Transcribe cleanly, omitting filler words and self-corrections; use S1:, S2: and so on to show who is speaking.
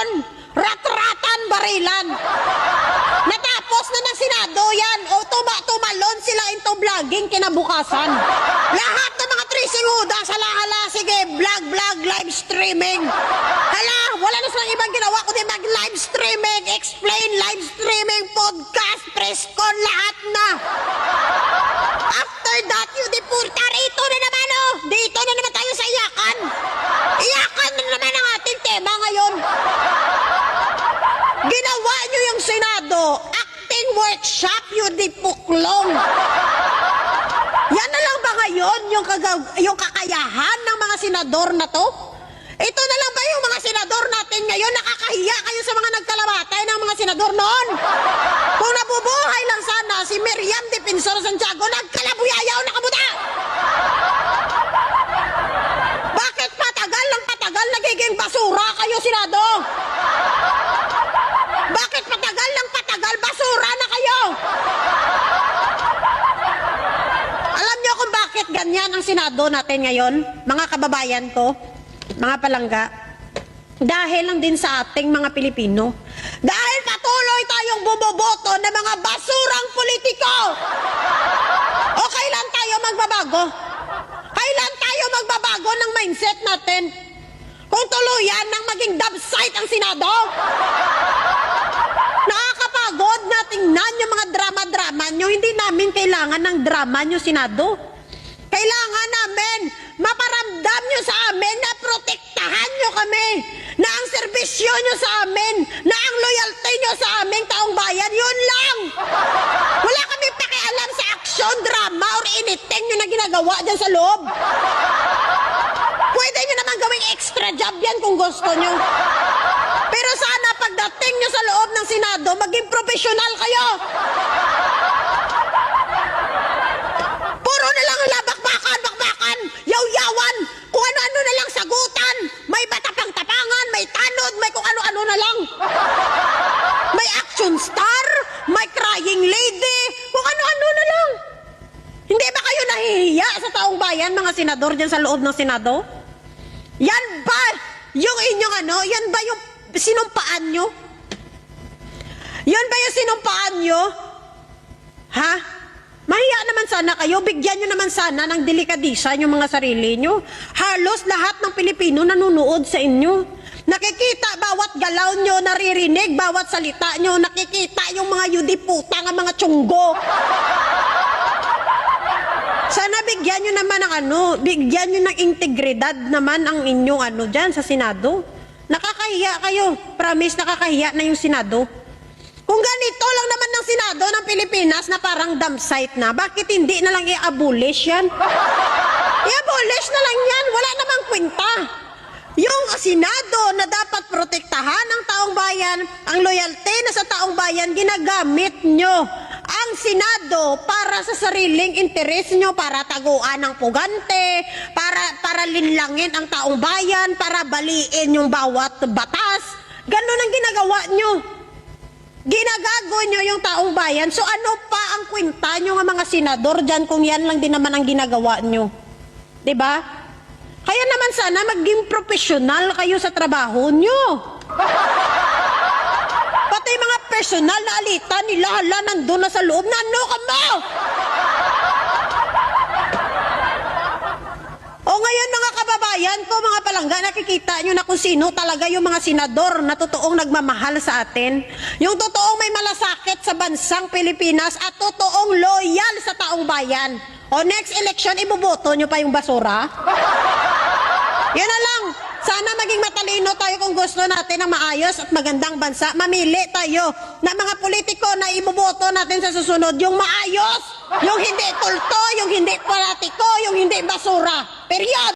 S1: presyon, rat-ratan, barilan. Natapos na ng Senado yan, o tumalon sila into vlogging kinabukasan. Lahat ng mga trisinguda sa hala, sige, vlog, live streaming. Hala, wala na silang ibang ginawa kundi mag-live streaming, explain, live streaming, podcast, press con, lahat na. After that, Yudipurta, rito na naman, oh. Dito na naman tayo sa iyakan. Iyakan na naman ang ating tema ngayon. Ginawa nyo yung Senado, acting workshop, Yudipuklong. Yan na lang ba ngayon yung kakayahan ng mga senador na to? Ito na lang ba yung mga senador natin ngayon? Nakakahiya kayo sa mga nagkalamatay ng mga senador noon. Kung nabubuhay lang sana si Miriam Defensor Santiago, nagkalabuyayaw na kabuta! Bakit patagal nagiging basura kayo, Senado? Bakit patagal basura na kayo? Alam niyo kung bakit ganyan ang Senado natin ngayon, mga kababayan ko, mga palangga? Dahil lang din sa ating mga Pilipino. Dahil patuloy tayong bumoboto ng mga basurang politiko. O kailan tayo magbabago? Kailan tayo magbabago ng mindset natin? Kung tuluyan nang maging dubsite ang Senado? Nakakapagod na tingnan yung mga drama-drama nyo. Hindi namin kailangan ng drama nyo, Senado. Kailangan namin maparamdam nyo sa amin na protektahan nyo kami, na ang serbisyo nyo sa amin, na ang loyalty nyo sa aming taong bayan, yun lang. Wala kami pakialam sa action, drama, or anything nyo na ginagawa dyan sa loob. Pwede nyo naman gawing extra job yan kung gusto nyo. Pero sana pagdating nyo sa loob ng Senado, maging professional kayo. Puro na lang bakbakan, yaw-yawan, kung ano-ano na lang sagutan, may batapang-tapangan, may tanod, may kung ano-ano na lang. May action star, may crying lady, kung ano-ano na lang. Hindi ba kayo nahihiya sa taong bayan, mga senador dyan sa loob ng Senado? Yan ba yung inyong yan ba yung sinumpaan nyo? Yan ba yung sinumpaan nyo? Ha? Mahiya naman sana kayo, bigyan nyo naman sana ng delikadisa yung mga sarili nyo. Halos lahat ng Pilipino nanonood sa inyo. Nakikita bawat galaw nyo, naririnig bawat salita nyo, nakikita yung mga yudiputang, ang mga tiyunggo. Sana bigyan nyo naman ng bigyan nyo ng integridad naman ang inyong dyan sa Senado. Nakakahiya kayo, promise nakakahiya na yung Senado. Kung ganito lang naman ng Senado ng Pilipinas na parang dumpsite na, bakit hindi na lang i-abolish yan? I-abolish na lang yan, wala namang kwenta. Yung Senado na dapat protektahan ng taong bayan, ang loyalty na sa taong bayan, ginagamit nyo ang Senado para sa sariling interes nyo, para taguan ng pugante, para linlangin ang taong bayan, para baliin yung bawat batas. Ganon ang ginagawa nyo. Ginagago nyo yung taong bayan. So ano pa ang kwenta nyo ng mga senador dyan kung yan lang din naman ang ginagawa nyo? Diba? Kaya naman sana maging profesional kayo sa trabaho nyo. Pati mga personal na alitan nila, hala, nandun na sa loob. Nano ka mo? O ngayon mga kababayan ko, mga palangga, nakikita nyo na kung sino talaga yung mga senador na totoong nagmamahal sa atin. Yung totoong may malasakit sa bansang Pilipinas at totoong loyal sa taong bayan. O next election, iboboto nyo pa yung basura? Yan na lang. Sana maging matalino tayo kung gusto natin ng maayos at magandang bansa. Mamili tayo ng mga politiko na iboboto natin sa susunod. Yung maayos, yung hindi tulto, yung hindi politiko, yung hindi basura. Period.